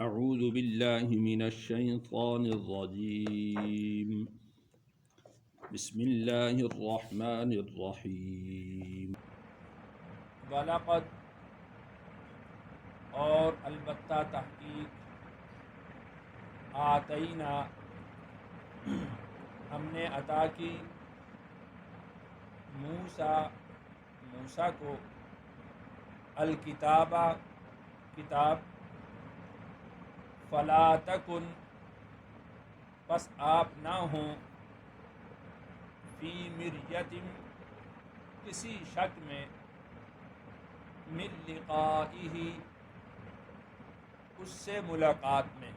أعوذ بالله من الشيطان الرجيم بسم الله الرحمن الرحيم وَلَقَدْ اور البتہ تحقیق آتینا ہم نے عطا کی موسیٰ کو الکتابہ کتاب فلا تکن پس آپ نہ ہوں فی مریۃ کسی شک میں من لقائہ اس سے ملاقات میں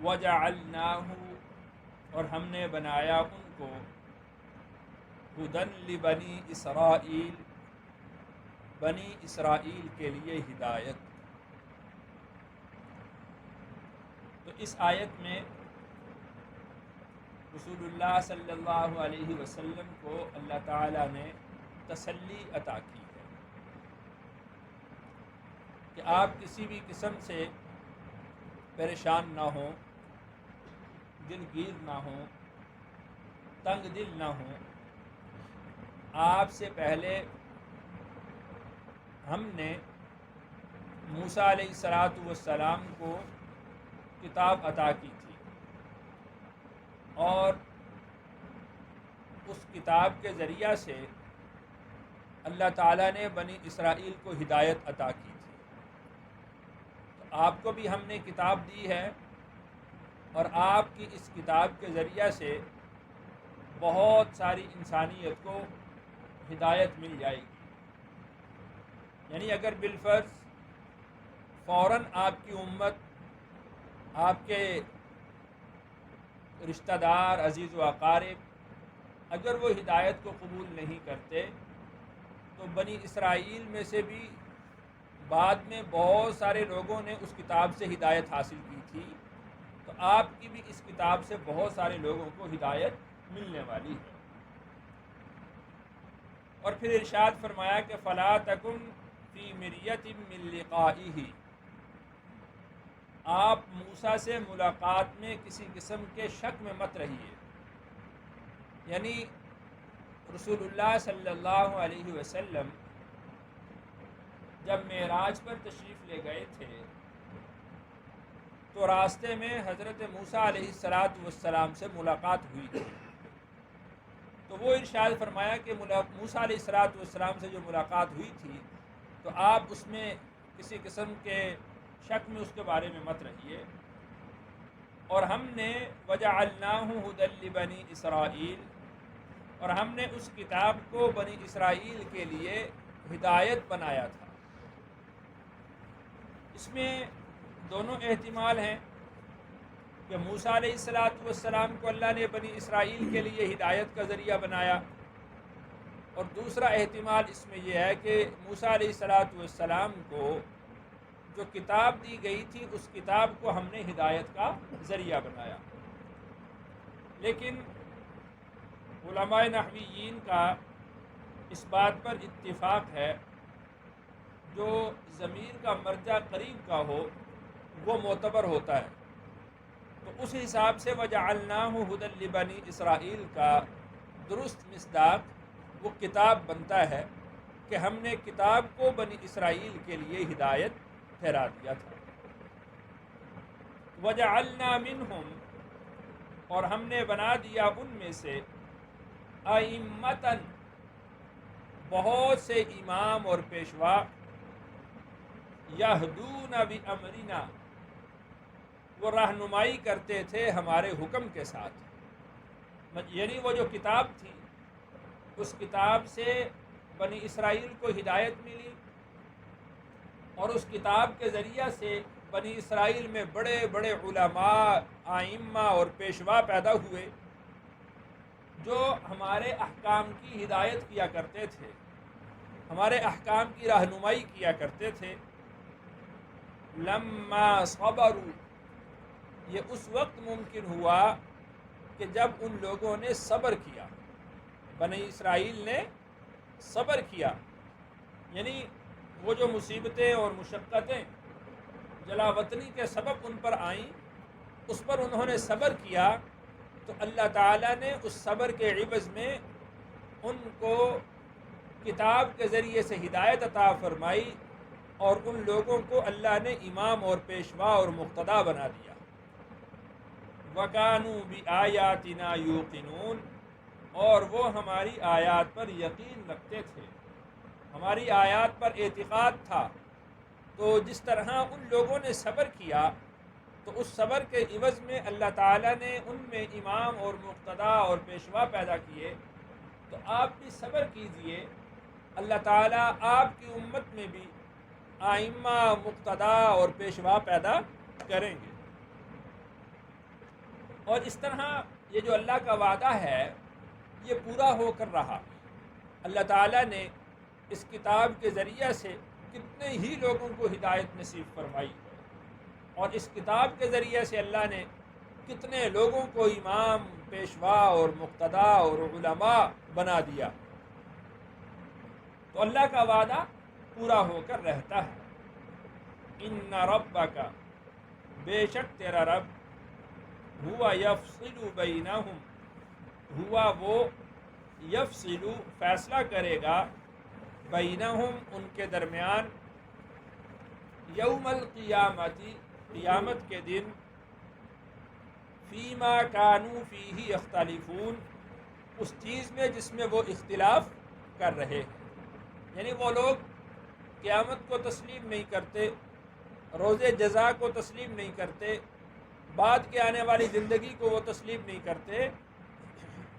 وجعلناہ اور ہم نے بنایا ان کو ہدی لبنی اسرائیل بنی اسرائیل کے لیے ہدایت۔ تو اس آیت میں رسول اللہ صلی اللہ علیہ وسلم کو اللہ تعالیٰ نے تسلی عطا کی ہے کہ آپ کسی بھی قسم سے پریشان نہ ہوں، دلگیر نہ ہوں، تنگ دل نہ ہوں۔ آپ سے پہلے ہم نے موسیٰ علیہ السلام کو کتاب عطا کی تھی، اور اس کتاب کے ذریعہ سے اللہ تعالیٰ نے بنی اسرائیل کو ہدایت عطا کی تھی۔ تو آپ کو بھی ہم نے کتاب دی ہے، اور آپ کی اس کتاب کے ذریعہ سے بہت ساری انسانیت کو ہدایت مل جائے گی۔ یعنی اگر بالفرض فوراً آپ کی امت، آپ کے رشتہ دار، عزیز و اقارب اگر وہ ہدایت کو قبول نہیں کرتے، تو بنی اسرائیل میں سے بھی بعد میں بہت سارے لوگوں نے اس کتاب سے ہدایت حاصل کی تھی، تو آپ کی بھی اس کتاب سے بہت سارے لوگوں کو ہدایت ملنے والی ہے۔ اور پھر ارشاد فرمایا کہ فلا تکن فی مریۃ من لقائہ، آپ موسیٰ سے ملاقات میں کسی قسم کے شک میں مت رہیے۔ یعنی رسول اللہ صلی اللہ علیہ وسلم جب معراج پر تشریف لے گئے تھے تو راستے میں حضرت موسیٰ علیہ السلام سے ملاقات ہوئی تھی، تو وہ ارشاد فرمایا کہ موسیٰ علیہ السلام سے جو ملاقات ہوئی تھی تو آپ اس میں کسی قسم کے شک میں اس کے بارے میں مت رہیے۔ اور ہم نے وجعلناہ ہدی لبنی اسرائیل، اور ہم نے اس کتاب کو بنی اسرائیل کے لیے ہدایت بنایا تھا۔ اس میں دونوں احتمال ہیں کہ موسیٰ علیہ السلام کو اللہ نے بنی اسرائیل کے لیے ہدایت کا ذریعہ بنایا، اور دوسرا احتمال اس میں یہ ہے کہ موسیٰ علیہ السلام کو جو کتاب دی گئی تھی اس کتاب کو ہم نے ہدایت کا ذریعہ بنایا۔ لیکن علماء نحویین کا اس بات پر اتفاق ہے جو ضمیر کا مرجع قریب کا ہو وہ معتبر ہوتا ہے، تو اس حساب سے وجعلناہ ہدی لبنی اسرائیل کا درست مصداق وہ کتاب بنتا ہے کہ ہم نے کتاب کو بنی اسرائیل کے لیے ہدایت ٹھہرا دیا تھا۔ وجعلنا منہم، اور ہم نے بنا دیا ان میں سے ائمۃً بہت سے امام اور پیشوا، یہدون بامرنا وہ رہنمائی کرتے تھے ہمارے حکم کے ساتھ۔ یعنی وہ جو کتاب تھی اس کتاب سے بنی اسرائیل کو ہدایت ملی، اور اس کتاب کے ذریعہ سے بنی اسرائیل میں بڑے بڑے علماء، ائمہ اور پیشوا پیدا ہوئے جو ہمارے احکام کی ہدایت کیا کرتے تھے، ہمارے احکام کی رہنمائی کیا کرتے تھے۔ لما صبروا، یہ اس وقت ممکن ہوا کہ جب ان لوگوں نے صبر کیا، بنی اسرائیل نے صبر کیا۔ یعنی وہ جو مصیبتیں اور مشقتیں جلا وطنی کے سبب ان پر آئیں، اس پر انہوں نے صبر کیا، تو اللہ تعالیٰ نے اس صبر کے عوض میں ان کو کتاب کے ذریعے سے ہدایت عطا فرمائی، اور ان لوگوں کو اللہ نے امام اور پیشوا اور مقتدا بنا دیا۔ وَكَانُوا بِآيَاتِنَا يُوقِنُونَ، اور وہ ہماری آیات پر یقین رکھتے تھے، ہماری آیات پر اعتقاد تھا۔ تو جس طرح ان لوگوں نے صبر کیا، تو اس صبر کے عوض میں اللہ تعالیٰ نے ان میں امام اور مقتدا اور پیشوا پیدا کیے، تو آپ بھی صبر کیجئے، اللہ تعالیٰ آپ کی امت میں بھی ائمہ، مقتدا اور پیشوا پیدا کریں گے۔ اور اس طرح یہ جو اللہ کا وعدہ ہے یہ پورا ہو کر رہا۔ اللہ تعالیٰ نے اس کتاب کے ذریعہ سے کتنے ہی لوگوں کو ہدایت نصیب فرمائی، اور اس کتاب کے ذریعے سے اللہ نے کتنے لوگوں کو امام، پیشوا اور مقتدا اور علماء بنا دیا۔ تو اللہ کا وعدہ پورا ہو کر رہتا ہے۔ ان ربک، بے شک تیرا رب، ہوا یفصل بینہم، ہوا وہ یفصل فیصلہ کرے گا، بینہم ان کے درمیان، یوم القیامتی قیامت کے دن، فیما کانوا فیہ یختلفون اس چیز میں جس میں وہ اختلاف کر رہے ہیں۔ یعنی وہ لوگ قیامت کو تسلیم نہیں کرتے، روز جزا کو تسلیم نہیں کرتے، بعد کے آنے والی زندگی کو وہ تسلیم نہیں کرتے،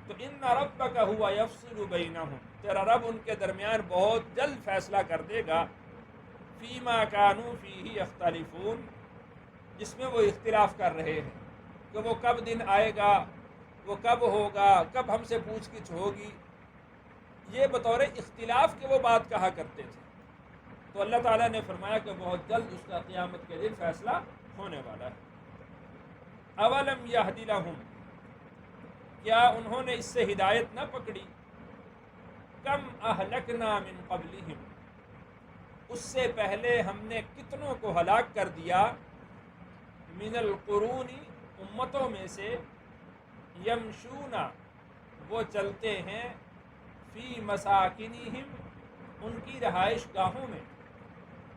تو ان ربک ہوا یفصل بینہم، تیرا رب ان کے درمیان بہت جلد فیصلہ کر دے گا، فیما کانوا فیہ یختلفون جس میں وہ اختلاف کر رہے ہیں، کہ وہ کب دن آئے گا، وہ کب ہوگا، کب ہم سے پوچھ گچھ ہوگی، یہ بطور اختلاف کے وہ بات کہا کرتے تھے۔ تو اللہ تعالیٰ نے فرمایا کہ بہت جلد اس کا قیامت کے دن فیصلہ ہونے والا ہے۔ اولم یہد لہم، کیا انہوں نے اس سے ہدایت نہ پکڑی، کم اہلکنا من قبلہم، اس سے پہلے ہم نے کتنوں کو ہلاک کر دیا، من القرون امتوں میں سے، یمشون وہ چلتے ہیں، فی مساکنہم ان کی رہائش گاہوں میں،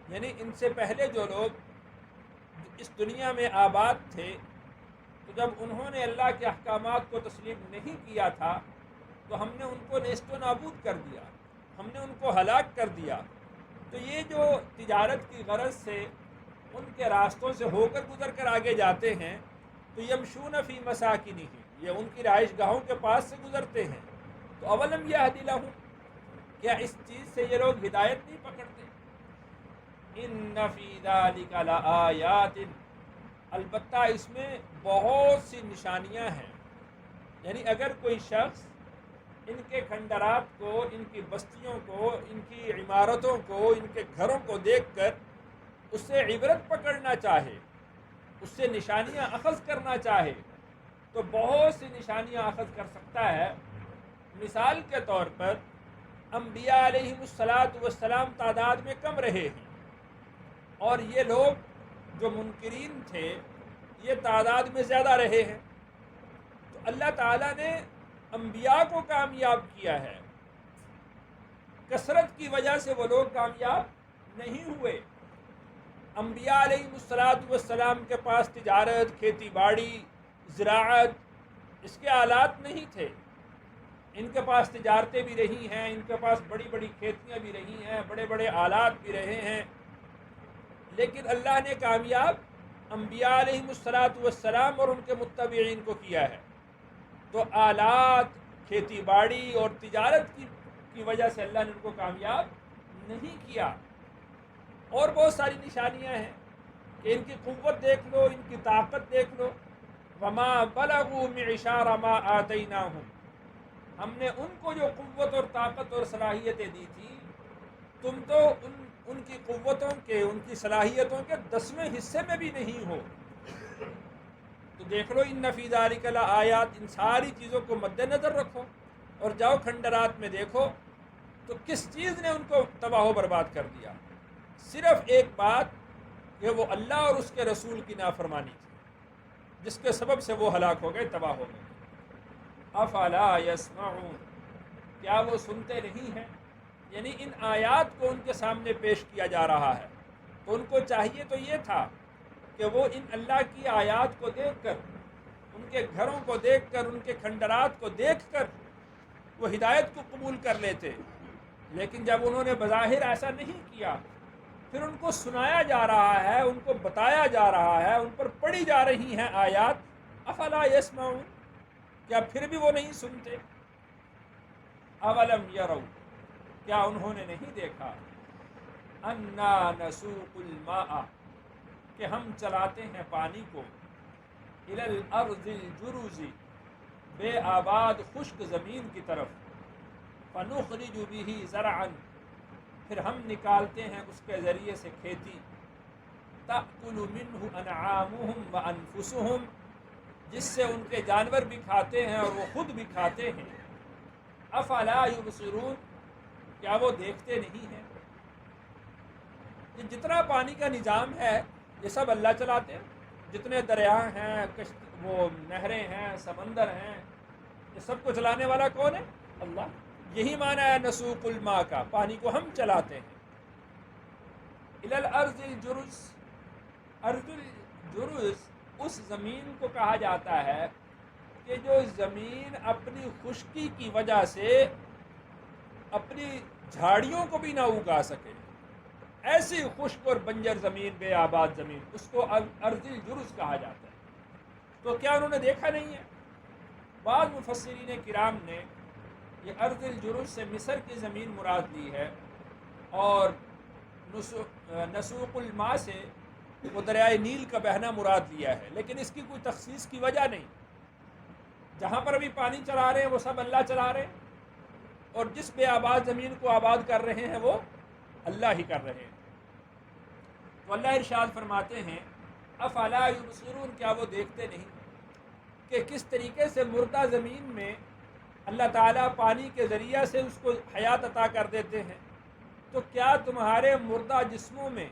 یعنی ان سے پہلے جو لوگ اس دنیا میں آباد تھے، تو جب انہوں نے اللہ کے احکامات کو تسلیم نہیں کیا تھا تو ہم نے ان کو نیست و نابود کر دیا، ہم نے ان کو ہلاک کر دیا۔ تو یہ جو تجارت کی غرض سے ان کے راستوں سے ہو کر گزر کر آگے جاتے ہیں، تو یمشون فی مساکنہم، یہ ان کی رہائش گاہوں کے پاس سے گزرتے ہیں۔ تو اولم یہد لہم، کیا اس چیز سے یہ لوگ ہدایت نہیں پکڑتے؟ ان فی ذلک لآیات، البتہ اس میں بہت سی نشانیاں ہیں۔ یعنی اگر کوئی شخص ان کے کھنڈرات کو، ان کی بستیوں کو، ان کی عمارتوں کو، ان کے گھروں کو دیکھ کر اس سے عبرت پکڑنا چاہے، اس سے نشانیاں اخذ کرنا چاہے، تو بہت سی نشانیاں اخذ کر سکتا ہے۔ مثال کے طور پر انبیاء علیہم السلام تعداد میں کم رہے ہیں، اور یہ لوگ جو منکرین تھے یہ تعداد میں زیادہ رہے ہیں، تو اللہ تعالیٰ نے انبیاء کو کامیاب کیا ہے، کثرت کی وجہ سے وہ لوگ کامیاب نہیں ہوئے۔ انبیاء علیہم السلام کے پاس تجارت، کھیتی باڑی، زراعت اس کے آلات نہیں تھے، ان کے پاس تجارتیں بھی رہی ہیں، ان کے پاس بڑی بڑی کھیتیاں بھی رہی ہیں، بڑے بڑے آلات بھی رہے ہیں، لیکن اللہ نے کامیاب انبیاء علیہم السلام اور ان کے متبعین کو کیا ہے۔ تو آلات، کھیتی باڑی اور تجارت کی وجہ سے اللہ نے ان کو کامیاب نہیں کیا۔ اور بہت ساری نشانیاں ہیں کہ ان کی قوت دیکھ لو، ان کی طاقت دیکھ لو، وما بلغوا معشار ما آتیناہم، ہم نے ان کو جو قوت اور طاقت اور صلاحیتیں دی تھی، تم تو ان کی قوتوں کے، ان کی صلاحیتوں کے 10ویں حصے میں بھی نہیں ہو۔ تو دیکھ لو ان فی ذلک لآیات، ان ساری چیزوں کو مد نظر رکھو اور جاؤ کھنڈرات میں دیکھو تو کس چیز نے ان کو تباہ و برباد کر دیا۔ صرف ایک بات کہ کہ وہ اللہ اور اس کے رسول کی نافرمانی کی، جس کے سبب سے وہ ہلاک ہو گئے، تباہ ہو گئے۔ افلا یسمعون، کیا وہ سنتے نہیں ہیں؟ یعنی ان آیات کو ان کے سامنے پیش کیا جا رہا ہے، تو ان کو چاہیے تو یہ تھا کہ وہ ان اللہ کی آیات کو دیکھ کر، ان کے گھروں کو دیکھ کر، ان کے کھنڈرات کو دیکھ کر وہ ہدایت کو قبول کر لیتے، لیکن جب انہوں نے بظاہر ایسا نہیں کیا، پھر ان کو سنایا جا رہا ہے، ان کو بتایا جا رہا ہے، ان پر پڑھی جا رہی ہیں آیات، افلا یسمعون، کیا پھر بھی وہ نہیں سنتے؟ اولم یروا، کیا انہوں نے نہیں دیکھا، انا نسوق الماء، کہ ہم چلاتے ہیں پانی کو، الی الارض الجرز، بے آباد خشک زمین کی طرف، فنخرج به زرعا، پھر ہم نکالتے ہیں اس کے ذریعے سے کھیتی، تأکل منہ انعامہم وانفسہم، جس سے ان کے جانور بھی کھاتے ہیں اور وہ خود بھی کھاتے ہیں، افلا یبصرون، کیا وہ دیکھتے نہیں ہیں؟ یہ جتنا پانی کا نظام ہے یہ سب اللہ چلاتے ہیں، جتنے دریا ہیں، وہ نہریں ہیں، سمندر ہیں، یہ سب کو چلانے والا کون ہے؟ اللہ۔ یہی معنی ہے نسوق الماء کا، پانی کو ہم چلاتے ہیں۔ الی الارض الجرز، ارض الجرز اس زمین کو کہا جاتا ہے کہ جو زمین اپنی خشکی کی وجہ سے اپنی جھاڑیوں کو بھی نہ اگا سکے، ایسی خشک اور بنجر زمین، بے آباد زمین، اس کو ارض الجرز کہا جاتا ہے۔ تو کیا انہوں نے دیکھا نہیں ہے؟ بعض مفسرین کرام نے یہ ارض الجرز سے مصر کی زمین مراد لی ہے، اور نسوق الماء سے وہ دریائے نیل کا بہنا مراد لیا ہے، لیکن اس کی کوئی تخصیص کی وجہ نہیں۔ جہاں پر ابھی پانی چلا رہے ہیں وہ سب اللہ چلا رہے ہیں، اور جس بے آباد زمین کو آباد کر رہے ہیں وہ اللہ ہی کر رہے ہیں۔ تو اللہ ارشاد فرماتے ہیں افلا یبصرون، کیا وہ دیکھتے نہیں کہ کس طریقے سے مردہ زمین میں اللہ تعالیٰ پانی کے ذریعہ سے اس کو حیات عطا کر دیتے ہیں، تو کیا تمہارے مردہ جسموں میں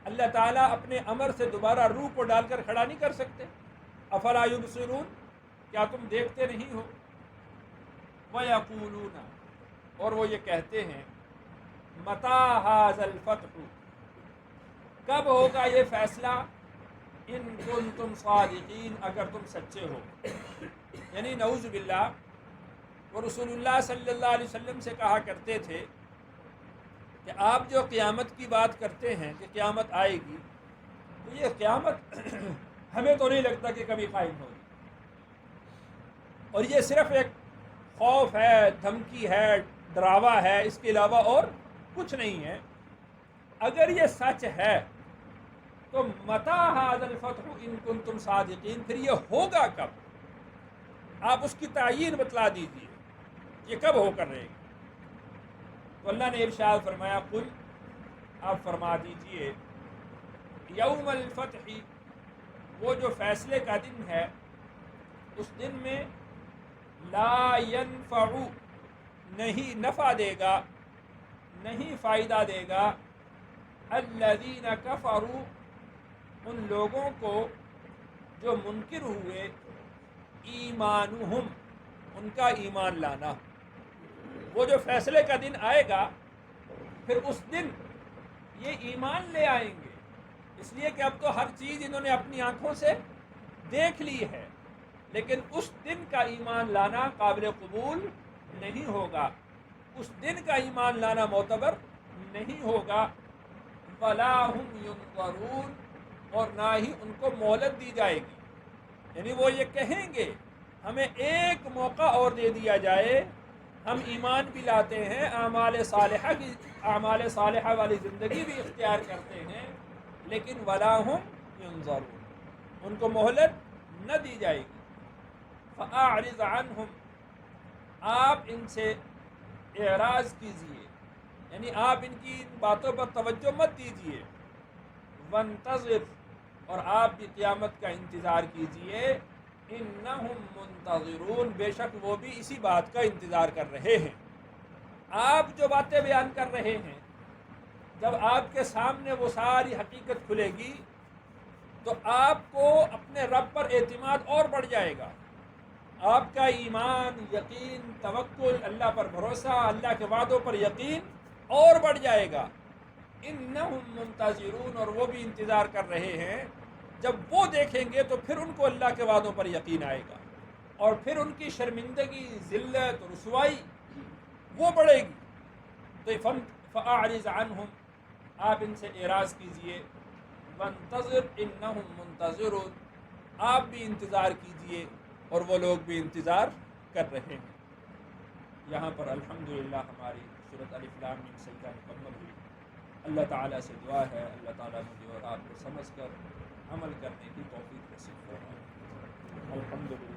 اللہ تعالیٰ اپنے امر سے دوبارہ روح کو ڈال کر کھڑا نہیں کر سکتے؟ افلا یبصرون، کیا تم دیکھتے نہیں ہو؟ وَيَقُولُونَ، اور وہ یہ کہتے ہیں، مَتَى هَذَا الْفَتْحُ، کب ہوگا یہ فیصلہ، ان کنتم صادقین، اگر تم سچے ہو۔ یعنی نعوذ باللہ، وہ رسول اللہ صلی اللہ علیہ وسلم سے کہا کرتے تھے کہ آپ جو قیامت کی بات کرتے ہیں کہ قیامت آئے گی، تو یہ قیامت ہمیں تو نہیں لگتا کہ کبھی قائم ہوگی، اور یہ صرف ایک خوف ہے، دھمکی ہے، ڈراوا ہے، اس کے علاوہ اور کچھ نہیں ہے۔ اگر یہ سچ ہے تو متی ھذا الفتح ان کنتم صادقین، پھر یہ ہوگا کب؟ آپ اس کی تعیین بتلا دیجئے، یہ کب ہو کر رہے گا؟ تو اللہ نے ارشاد فرمایا، قل، آپ فرما دیجئے، یوم الفتح، وہ جو فیصلے کا دن ہے، اس دن میں لا ینفع، نہیں نفع دے گا، نہیں فائدہ دے گا، الذین کفروا، ان لوگوں کو جو منکر ہوئے، ایمانہم، ان کا ایمان لانا۔ وہ جو فیصلے کا دن آئے گا، پھر اس دن یہ ایمان لے آئیں گے، اس لیے کہ اب تو ہر چیز انہوں نے اپنی آنکھوں سے دیکھ لی ہے، لیکن اس دن کا ایمان لانا قابل قبول نہیں ہوگا، اس دن کا ایمان لانا معتبر نہیں ہوگا۔ وَلَا هُمْ يُنظَرُونَ، اور نہ ہی ان کو مہلت دی جائے گی، یعنی وہ یہ کہیں گے ہمیں ایک موقع اور دے دیا جائے، ہم ایمان بھی لاتے ہیں، اعمال صالحہ والی زندگی بھی اختیار کرتے ہیں، لیکن وَلَا هُمْ يُنظَرُونَ، ان کو مہلت نہ دی جائے گی۔ فَأَعْرِضْ عَنْهُمْ، آپ ان سے اعراض کیجئے، یعنی آپ ان کی ان باتوں پر توجہ مت دیجئے۔ وَانتظر، اور آپ بھی قیامت کا انتظار کیجئے، انہم منتظرون، بے شک وہ بھی اسی بات کا انتظار کر رہے ہیں۔ آپ جو باتیں بیان کر رہے ہیں جب آپ کے سامنے وہ ساری حقیقت کھلے گی تو آپ کو اپنے رب پر اعتماد اور بڑھ جائے گا. آپ کا ایمان، یقین، توکل، اللہ پر بھروسہ، اللہ کے وعدوں پر یقین اور بڑھ جائے گا. انہم منتظرون، اور وہ بھی انتظار کر رہے ہیں. جب وہ دیکھیں گے تو پھر ان کو اللہ کے وعدوں پر یقین آئے گا، اور پھر ان کی شرمندگی، ذلت، رسوائی وہ بڑھے گی. تو فاعرض عنہم، آپ ان سے اعراض کیجئے. وانتظر انہم منتظرون، آپ بھی انتظار کیجئے اور وہ لوگ بھی انتظار کر رہے ہیں. یہاں پر الحمدللہ ہماری سورۃ الف لام میم سجدہ مکمل ہوئی. اللہ تعالیٰ سے دعا ہے اللہ تعالیٰ مجھے اور آپ کو سمجھ کر عمل کرنے کی توفیق نصیب فرمائے. الحمدللہ.